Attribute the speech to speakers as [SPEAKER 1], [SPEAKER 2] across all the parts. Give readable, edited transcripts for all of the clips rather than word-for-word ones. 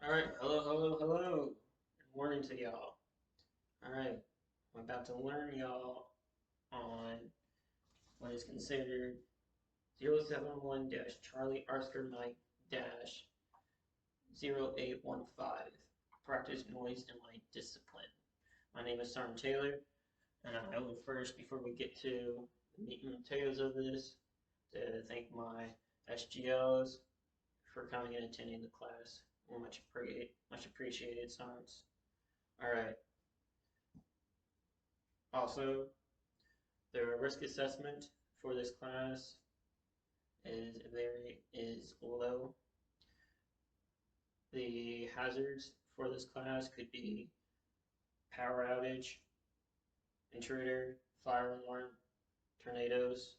[SPEAKER 1] Alright, hello. Good morning to y'all. Alright, I'm about to learn y'all on what is considered 071-Charlie Oscar Mike 0815 Practice Noise and Light Discipline. My name is Sergeant Taylor, and I would first, before we get to the meat and potatoes of this, to thank my SGLs for coming and attending the class. Much appreciated, Sergeants. All right. Also, the risk assessment for this class is low. The hazards for this class could be power outage, intruder, fire alarm, tornadoes.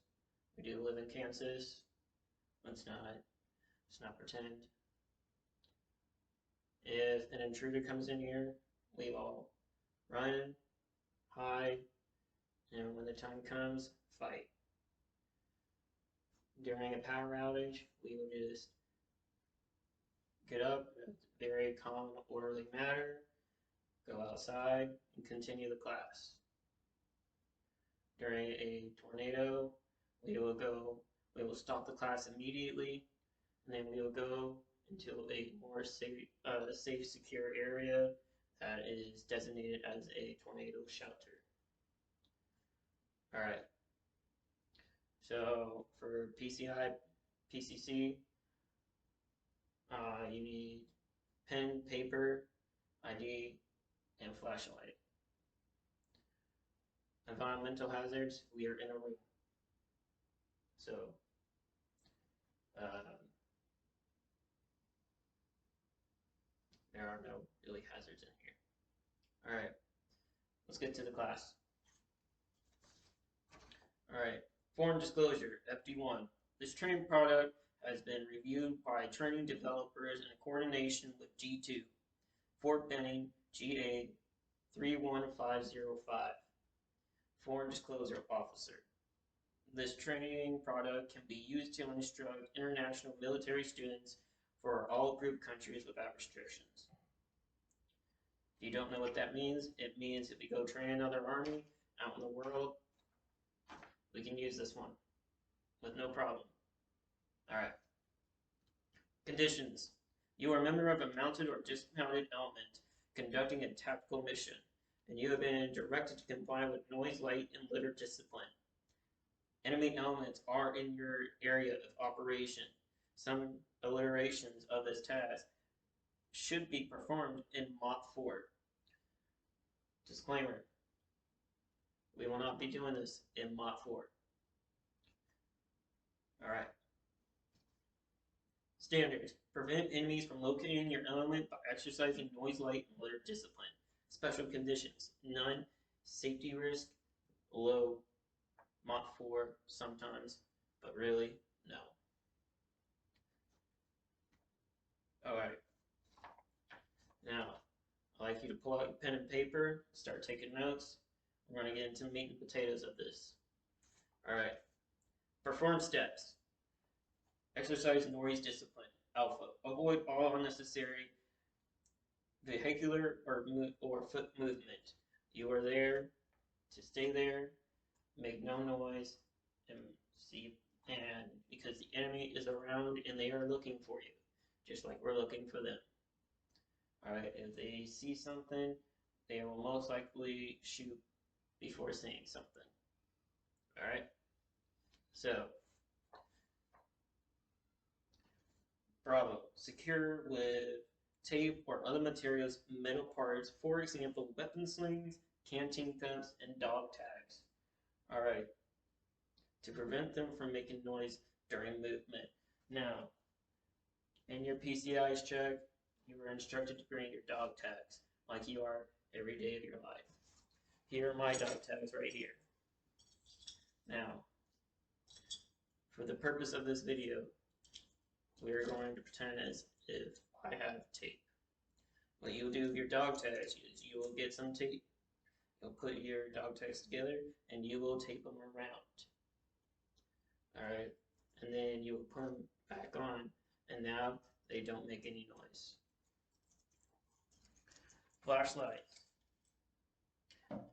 [SPEAKER 1] We do live in Kansas. Let's not pretend. If an intruder comes in here, we all run, hide, and when the time comes, fight. During a power outage, we will just get up in a very calm, orderly manner, go outside, and continue the class. During a tornado, we will stop the class immediately, and then we will go into a more safe, secure area that is designated as a tornado shelter. All right. So for PCC, you need pen, paper, ID, and flashlight. Environmental hazards, we are in a room. So there are no really hazards in here. All right, let's get to the class. All right, form disclosure, FD1. This training product has been reviewed by training developers in coordination with G2, Fort Benning, GA 31505. Foreign Disclosure Officer. This training product can be used to instruct international military students for all group countries without restrictions. If you don't know what that means, it means if we go train another army out in the world, we can use this one with no problem. All right. Conditions. You are a member of a mounted or dismounted element conducting a tactical mission, and you have been directed to comply with noise, light, and litter discipline. Enemy elements are in your area of operation. Some alliterations of this task should be performed in Mach 4. Disclaimer. We will not be doing this in Mach 4. Alright. Standards. Prevent enemies from locating your element by exercising noise, light, and litter discipline. Special conditions. None. Safety risk. Low. Mach 4 sometimes, but really, no. Alright. Now, I'd like you to pull out your pen and paper, start taking notes. We're going to get into the meat and potatoes of this. Alright. Perform steps. Exercise noise discipline. Alpha. Avoid all unnecessary vehicular or foot movement. You are there to stay there, make no noise, and because the enemy is around and they are looking for you, just like we're looking for them. Alright, if they see something, they will most likely shoot before seeing something. Alright, so Bravo. Secure with tape or other materials, metal parts, for example, weapon slings, canteen cups, and dog tags. Alright, to prevent them from making noise during movement. Now, in your PCI's check, you were instructed to bring your dog tags like you are every day of your life. Here are my dog tags right here. Now, for the purpose of this video, we are going to pretend as if I have tape. What you'll do with your dog tags is you will get some tape. You'll put your dog tags together and you will tape them around. Alright, and then you will put them back on, and now they don't make any noise. Flashlights.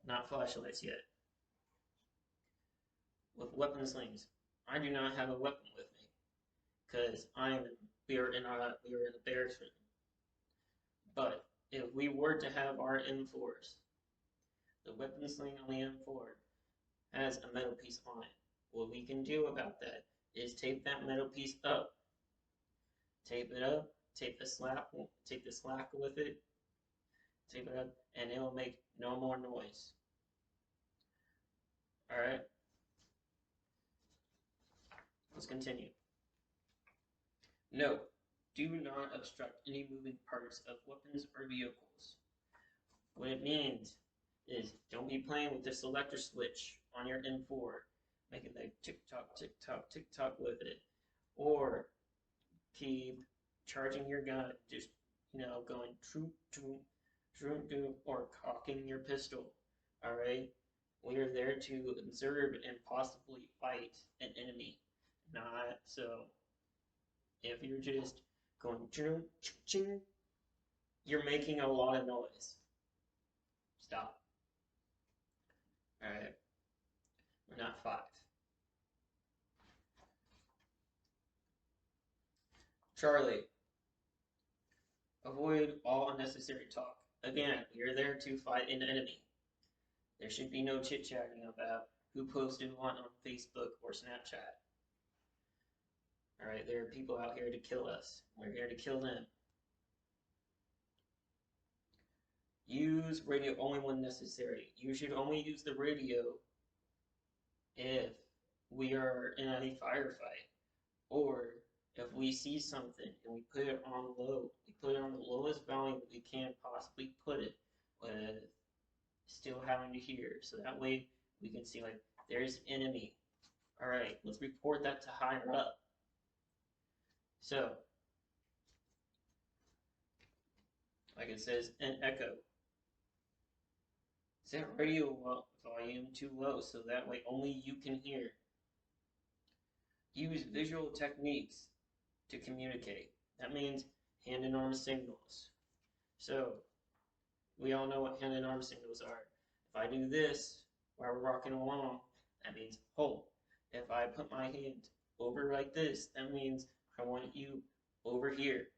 [SPEAKER 1] Not flashlights yet. With weapon slings. I do not have a weapon with me because we are in the barracks room. But if we were to have our M4s, the weapon sling on the M4 has a metal piece on it. What we can do about that is tape that metal piece up. Tape it up, tape the slack with it, tape it up, and it will make no more noise. Alright? Let's continue. Note, do not obstruct any moving parts of weapons or vehicles. What it means is don't be playing with the selector switch on your M4, making like tick-tock, tick-tock, tick-tock with it. Or keep charging your gun, just, going troop, troop, troop, troop, or cocking your pistol. Alright? We are there to observe and possibly fight an enemy. Not so. If you're just going ching, ching, you're making a lot of noise. Stop. Alright. We're not 5. Charlie. Avoid all unnecessary talk. Again, you're there to fight an enemy. There should be no chit-chatting about who posted what on Facebook or Snapchat. Alright, there are people out here to kill us. We're here to kill them. Use radio only when necessary. You should only use the radio if we are in a firefight, or if we see something and we put it on low. We put it on the lowest volume that we can possibly put it with still having to hear. So that way we can see, like, there's enemy. Alright, let's report that to higher up. So, like it says, an echo. Set radio volume too low so that way only you can hear. Use visual techniques to communicate. That means hand and arm signals. So, we all know what hand and arm signals are. If I do this while we're walking along, that means hold. If I put my hand over like this, that means I want you over here,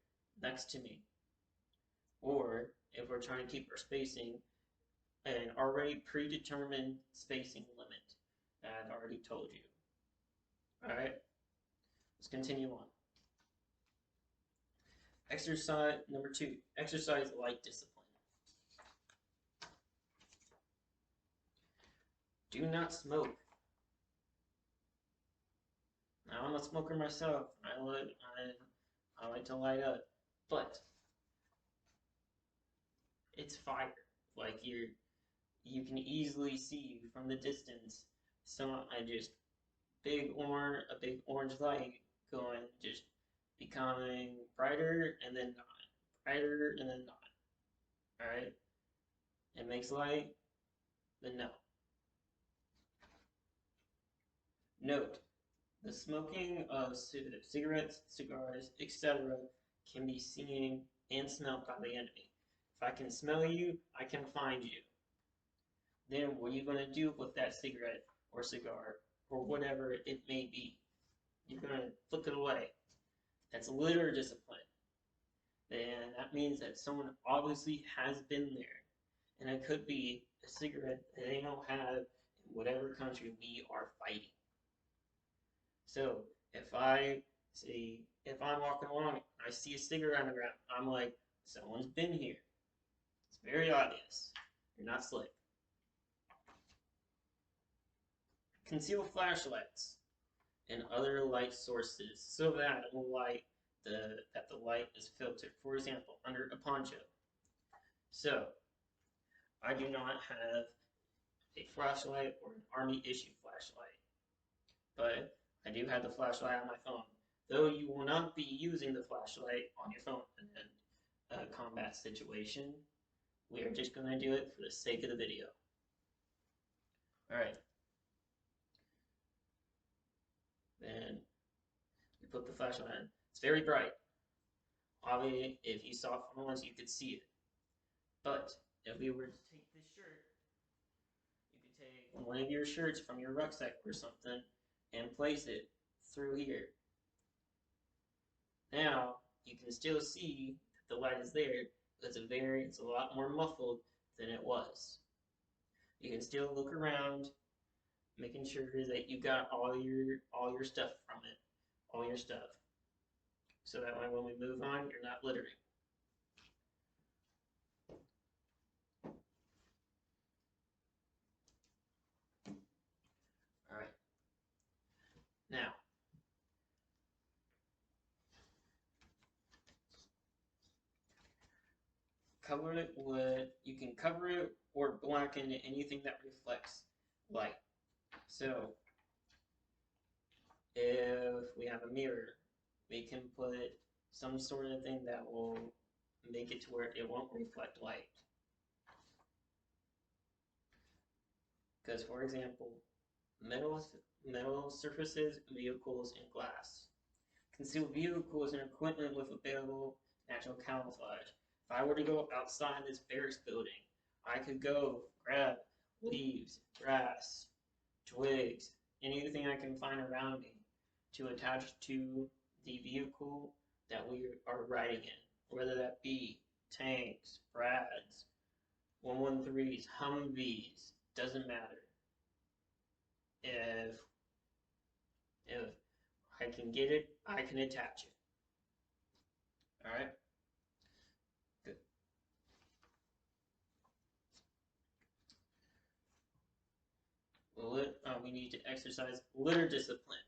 [SPEAKER 1] next to me. Or if we're trying to keep our spacing, an already predetermined spacing limit that I've already told you. Alright, let's continue on. Exercise number 2, exercise light discipline. Do not smoke. Now, I'm a smoker myself. I like to light up, but it's fire. Like you can easily see from the distance. A big orange light going, just becoming brighter and then not, brighter and then not. All right, it makes light, then no. Note: the smoking of cigarettes, cigars, etc. can be seen and smelled by the enemy. If I can smell you, I can find you. Then what are you going to do with that cigarette or cigar or whatever it may be? You're going to flick it away. That's litter discipline. And that means that someone obviously has been there. And it could be a cigarette that they don't have in whatever country we are fighting. So if I'm walking along and I see a cigarette on the ground, I'm like, someone's been here. It's very obvious. You're not slick. Conceal flashlights and other light sources so that the light is filtered. For example, under a poncho. So I do not have a flashlight or an army issue flashlight, but I do have the flashlight on my phone. Though you will not be using the flashlight on your phone in a combat situation, we are just going to do it for the sake of the video. Alright. Then you put the flashlight on. It's very bright. Obviously, if you saw phones, you could see it. But if we were to take this shirt, you could take one of your shirts from your rucksack or something and place it through here. Now you can still see that the light is there, but it's a lot more muffled than it was. You can still look around, making sure that you got all your stuff from it, all your stuff. So that way when we move on, you're not littering. Alright. Now, you can cover it or blacken anything that reflects light. So, if we have a mirror, we can put some sort of thing that will make it to where it won't reflect light. Because, for example, metal surfaces, vehicles, and glass. Concealed vehicles and equipment with available natural camouflage. If I were to go outside this barracks building, I could go grab leaves, grass, twigs, anything I can find around me to attach to the vehicle that we are riding in, whether that be tanks, Brads, 113s, Humvees, doesn't matter. If I can get it, I can attach it. Alright? Good. We need to exercise litter discipline.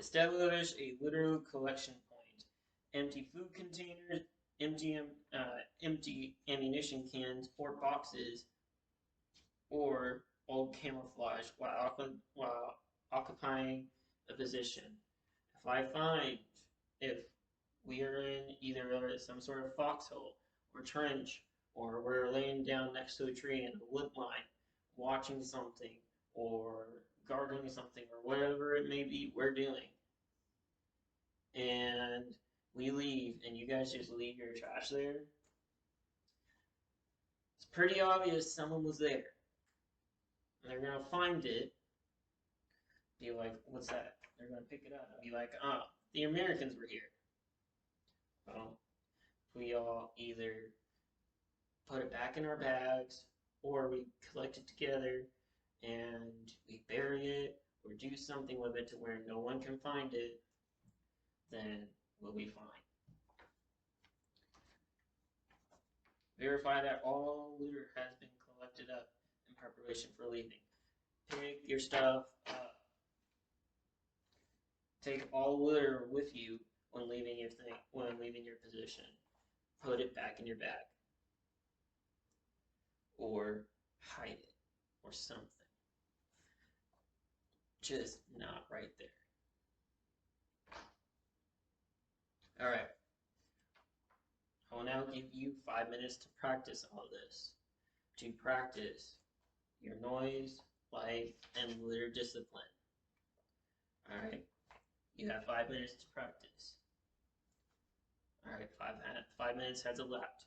[SPEAKER 1] Establish a litter collection point. Empty food containers, empty ammunition cans or boxes, or old camouflage while occupying a position. If we are in either some sort of foxhole or trench, or we're laying down next to a tree in a wood line, watching something, or gardening something, or whatever it may be we're doing, and we leave, and you guys just leave your trash there, it's pretty obvious someone was there. And they're gonna find it, be like, what's that? They're gonna pick it up and be like, ah, the Americans were here. Well, we all either put it back in our bags, or we collect it together and we bury it, or do something with it to where no one can find it, then we'll be fine. Verify that all litter has been collected up in preparation for leaving. Pick your stuff up. Take all litter with you when leaving your position. Put it back in your bag. Or hide it. Or something. Just not right there. Alright. I will now give you 5 minutes to practice all this. To practice your noise, light, and litter discipline. Alright? You have 5 minutes to practice. Alright, 5 minutes has elapsed.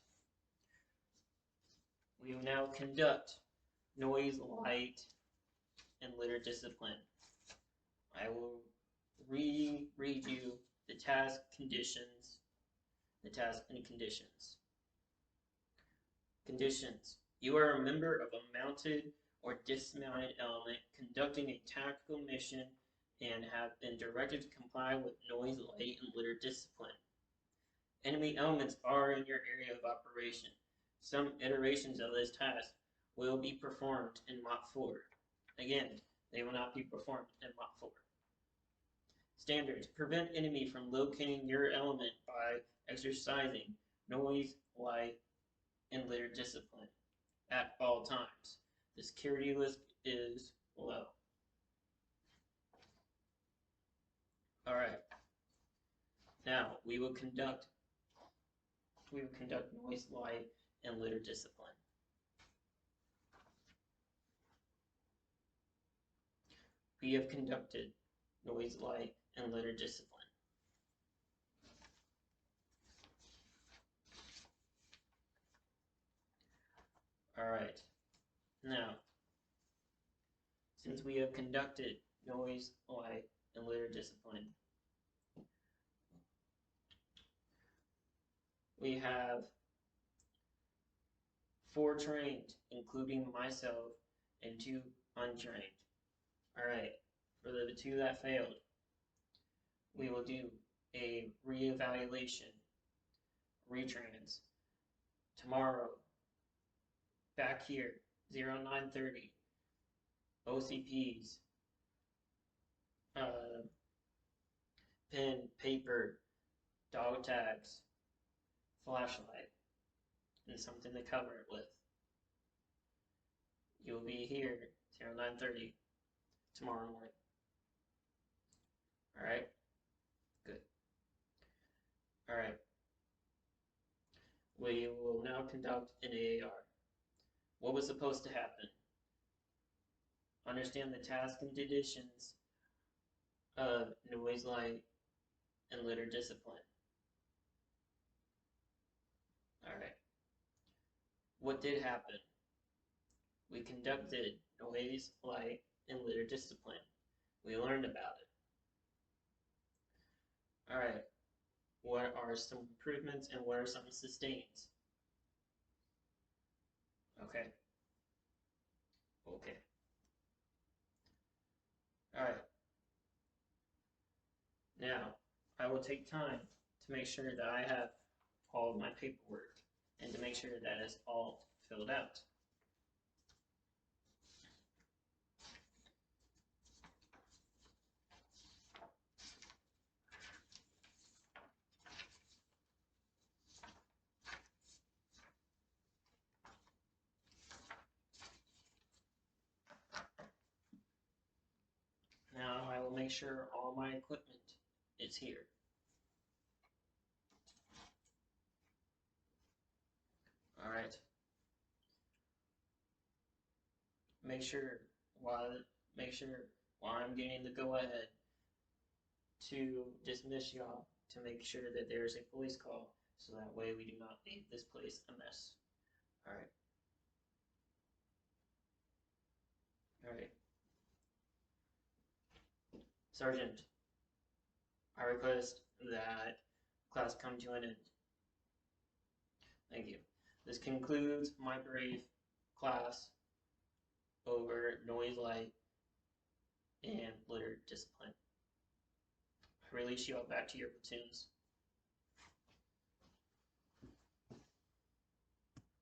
[SPEAKER 1] We will now conduct noise, light, and litter discipline. I will read you the task conditions, and conditions. Conditions. You are a member of a mounted or dismounted element conducting a tactical mission and have been directed to comply with noise, light, and litter discipline. Enemy elements are in your area of operation. Some iterations of this task will be performed in Mach 4. Again, they will not be performed in Mach 4. Standards. Prevent enemy from locating your element by exercising noise, light, and litter discipline at all times. The security list is below. Alright. Now, we will conduct noise, light, and litter discipline. We have conducted noise, light, and litter discipline. Alright, now, since we have conducted noise, light, and litter discipline, we have 4 trained, including myself, and 2 untrained. Alright, for the 2 that failed, we will do a reevaluation, retrans, tomorrow, back here, 0930, OCPs, pen, paper, dog tags, flashlight, and something to cover it with. You'll be here 0930 tomorrow morning. Alright? Good. Alright. We will now conduct an AAR. What was supposed to happen? Understand the task and conditions of noise, light, and litter discipline. Alright. What did happen? We conducted noise, light, and litter discipline. We learned about it. Alright. What are some improvements and what are some sustains? Okay. Okay. Alright. Now, I will take time to make sure that I have all of my paperwork and to make sure that it's all filled out. Now I will make sure all my equipment is here. Alright. Make sure while I'm getting the go ahead to dismiss y'all to make sure that there's a police call so that way we do not leave this place a mess. Alright. Alright. Sergeant, I request that class come to an end. Thank you. This concludes my brief class over noise, light, and litter discipline. I release you all back to your platoons.